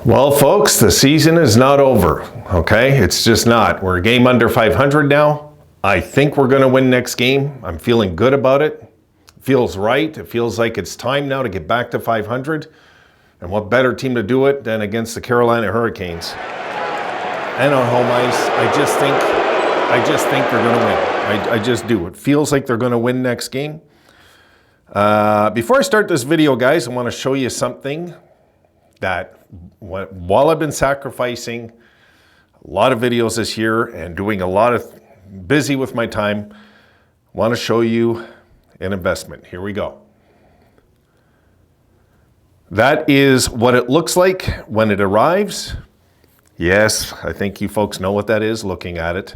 Well, folks, the season is not over, okay? It's just not. We're a game under 500 now. I think we're going to win next game. I'm feeling good about it. It feels right. It feels like it's time now to get back to 500. And what better team to do it than against the Carolina Hurricanes? And on home ice, I just think they're going to win. I just do. It feels like they're going to win next game. Before I start this video, guys, I want to show you something that while I've been sacrificing a lot of videos this year and doing a lot of busy with my time, I want to show you an investment. Here we go. That is what it looks like when it arrives. Yes, I think you folks know what that is looking at it.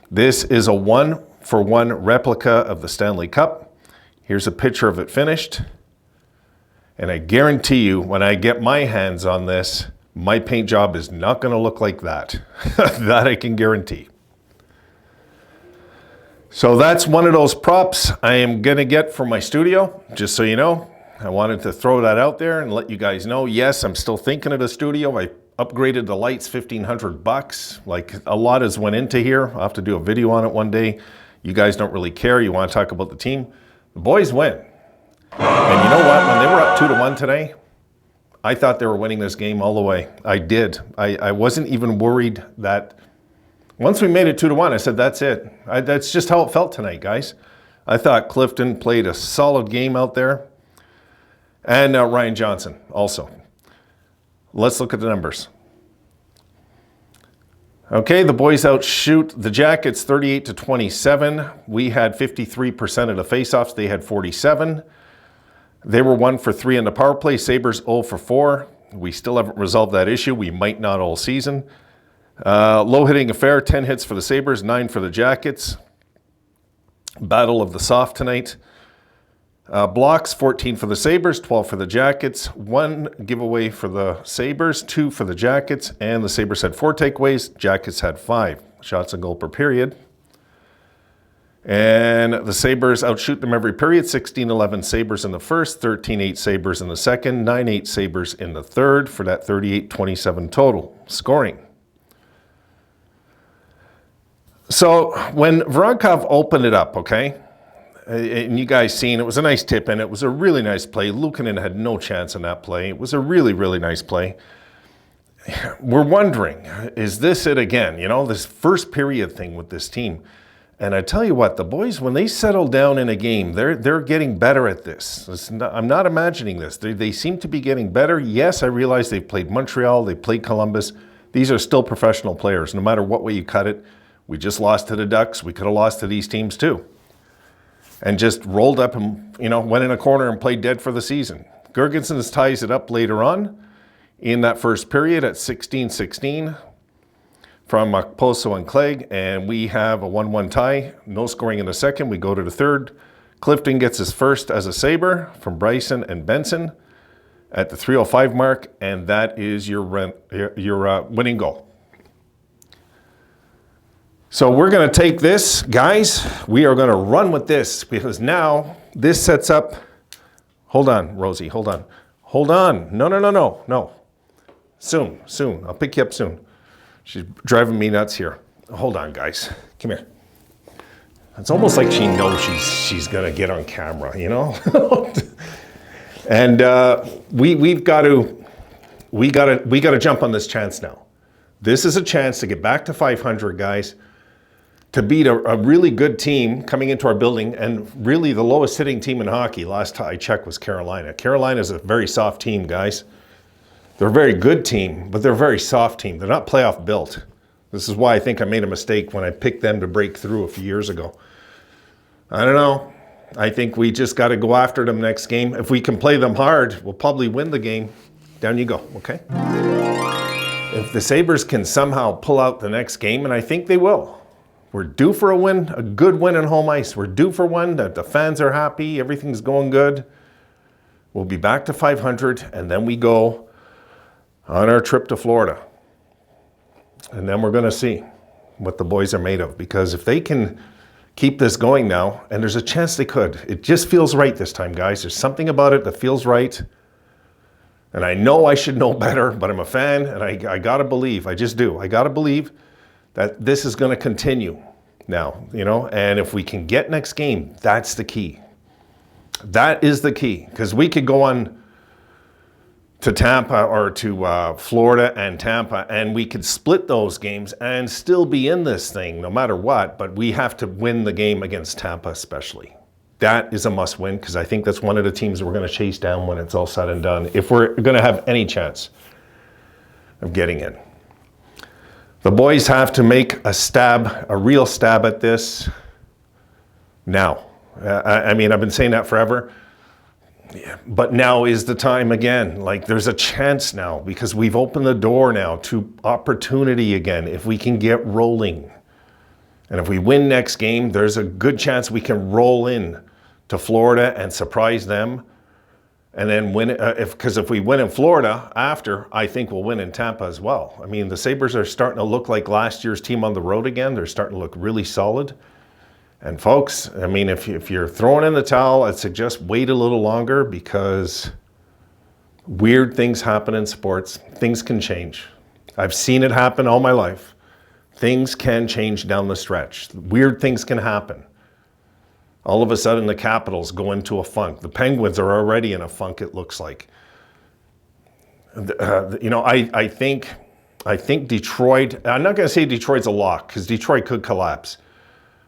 This is a 1-for-1 replica of the Stanley Cup. Here's a picture of it finished. And I guarantee you, when I get my hands on this, my paint job is not going to look like that. That I can guarantee. So that's one of those props I am going to get for my studio, just so you know. I wanted to throw that out there and let you guys know, yes, I'm still thinking of the studio. I upgraded the lights, $1,500. Like, a lot has went into here. I'll have to do a video on it one day. You guys don't really care. You want to talk about the team. The boys win. And you know what? When they were up 2-1 today, I thought they were winning this game all the way. I did. I wasn't even worried that once we made it 2-1, I said, that's it. That's just how it felt tonight, guys. I thought Clifton played a solid game out there. And Ryan Johnson also. Let's look at the numbers. Okay, the boys outshoot the Jackets 38-27. We had 53% of the faceoffs. They had 47. They were 1 for 3 on the power play. Sabres 0 for 4. We still haven't resolved that issue. We might not all season. Low hitting affair, 10 hits for the Sabres, 9 for the Jackets. Battle of the soft tonight. Blocks, 14 for the Sabres, 12 for the Jackets. 1 giveaway for the Sabres, 2 for the Jackets. And the Sabres had 4 takeaways. Jackets had 5. Shots on goal per period. And the Sabres outshoot them every period. 16-11 Sabres in the first, 13-8 Sabres in the second, 9-8 Sabres in the third for that 38-27 total scoring. So when Voronkov opened it up, okay, and you guys seen, it was a nice tip and it was a really nice play. Luukkonen had no chance in that play. It was a really, really nice play. We're wondering, is this it again? You know, this first period thing with this team. And I tell you what, the boys, when they settle down in a game, they're getting better at this. I'm not imagining this. They seem to be getting better. Yes, I realize they've played Montreal, they played Columbus. These are still professional players, no matter what way you cut it. We just lost to the Ducks. We could have lost to these teams too. And just rolled up and, you know, went in a corner and played dead for the season. Girgensons ties it up later on in that first period at 16-16. From Poso and Clegg, and we have a 1-1 tie. No scoring in the second. We go to the third. Clifton gets his first as a Sabre from Bryson and Benson at the 3:05 mark, and that is your winning goal. So we're going to take this, guys. We are going to run with this because now this sets up. Hold on, Rosie. Hold on. Hold on. No. Soon. I'll pick you up soon. She's driving me nuts here. Hold on, guys. Come here. It's almost like she knows she's gonna get on camera, you know. And we got to jump on this chance now. This is a chance to get back to 500, guys. To beat a really good team coming into our building, and really the lowest hitting team in hockey. Last time I checked was Carolina. Carolina is a very soft team, guys. They're a very good team, but they're a very soft team. They're not playoff built. This is why I think I made a mistake when I picked them to break through a few years ago. I don't know. I think we just got to go after them next game. If we can play them hard, we'll probably win the game. Down you go, okay? If the Sabres can somehow pull out the next game, and I think they will. We're due for a win, a good win on home ice. We're due for one. The fans are happy. Everything's going good. We'll be back to 500, and then we go on our trip to Florida. And then we're going to see what the boys are made of. Because if they can keep this going now, and there's a chance they could. It just feels right this time, guys. There's something about it that feels right. And I know I should know better, but I'm a fan, and I got to believe, I just do. I got to believe that this is going to continue now, you know, and if we can get next game, that's the key. That is the key, because we could go on to Tampa or to Florida and Tampa, and we could split those games and still be in this thing no matter what, but we have to win the game against Tampa especially. That is a must win, because I think that's one of the teams that we're going to chase down when it's all said and done, if we're going to have any chance of getting in. The boys have to make a real stab at this now. I mean, I've been saying that forever. Yeah, but now is the time again. Like, there's a chance now, because we've opened the door now to opportunity again if we can get rolling. And if we win next game, there's a good chance we can roll in to Florida and surprise them. And then win, because if we win in Florida after, I think we'll win in Tampa as well. I mean, the Sabres are starting to look like last year's team on the road again. They're starting to look really solid. And folks, I mean, if you're throwing in the towel, I'd suggest wait a little longer, because weird things happen in sports. Things can change. I've seen it happen all my life. Things can change down the stretch. Weird things can happen. All of a sudden, the Capitals go into a funk. The Penguins are already in a funk, it looks like. You know, I think Detroit, I'm not going to say Detroit's a lock, because Detroit could collapse.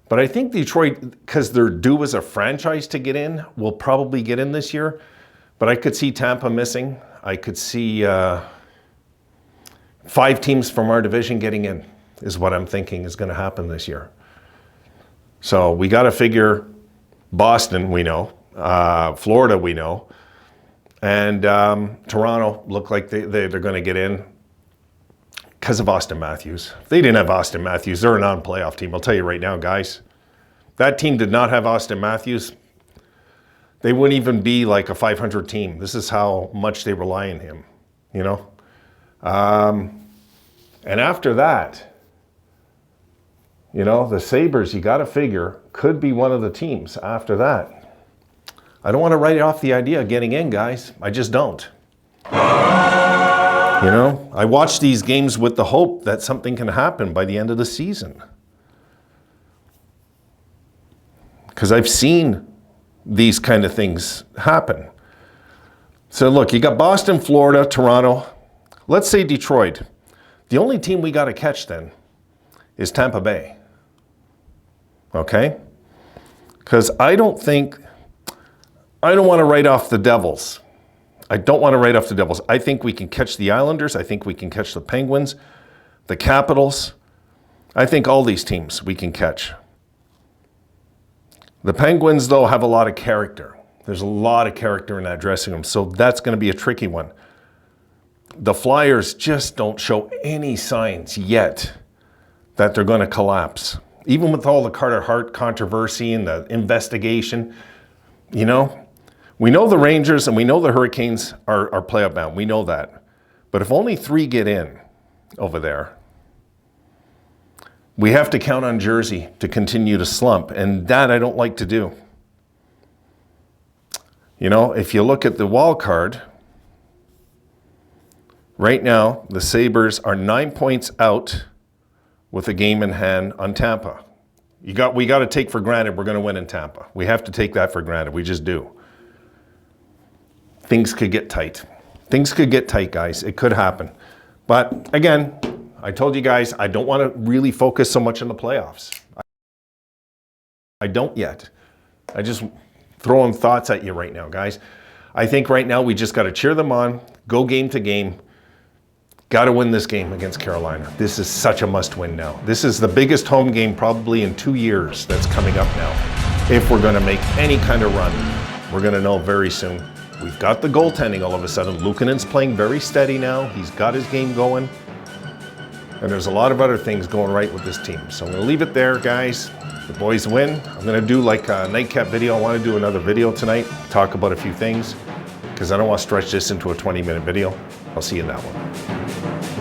But I think Detroit, because they're due as a franchise to get in, will probably get in this year. But I could see Tampa missing. I could see 5 teams from our division getting in, is what I'm thinking is going to happen this year. So we got to figure Boston, we know. Florida, we know. And Toronto look like they're going to get in because of Austin Matthews. If they didn't have Austin Matthews, they're a non-playoff team. I'll tell you right now, guys. That team did not have Austin Matthews. They wouldn't even be like a 500 team. This is how much they rely on him, you know. And after that, you know, the Sabres, you got to figure, could be one of the teams after that. I don't want to write off the idea of getting in, guys. I just don't. You know, I watch these games with the hope that something can happen by the end of the season. Because I've seen these kind of things happen. So look, you got Boston, Florida, Toronto. Let's say Detroit. The only team we got to catch then is Tampa Bay. Okay? Because I don't want to write off the Devils. I don't want to write off the Devils. I think we can catch the Islanders. I think we can catch the Penguins, the Capitals. I think all these teams we can catch. The Penguins, though, have a lot of character. There's a lot of character in that dressing room, so that's going to be a tricky one. The Flyers just don't show any signs yet that they're going to collapse. Even with all the Carter Hart controversy and the investigation, you know, we know the Rangers and we know the Hurricanes are playoff bound. We know that. But if only 3 get in over there, we have to count on Jersey to continue to slump. And that I don't like to do. You know, if you look at the wild card, right now, the Sabres are 9 points out with a game in hand on Tampa. We got to take for granted we're going to win in Tampa. We have to take that for granted. We just do. Things could get tight. Things could get tight, guys. It could happen. But again, I told you guys, I don't want to really focus so much on the playoffs. I don't yet. I just throwing thoughts at you right now, guys. I think right now we just got to cheer them on, go game to game. Got to win this game against Carolina. This is such a must-win now. This is the biggest home game probably in 2 years that's coming up now. If we're going to make any kind of run, we're going to know very soon. We've got the goaltending all of a sudden. Luukkonen's playing very steady now. He's got his game going. And there's a lot of other things going right with this team. So I'm going to leave it there, guys. The boys win. I'm going to do like a nightcap video. I want to do another video tonight, talk about a few things, because I don't want to stretch this into a 20-minute video. I'll see you in that one.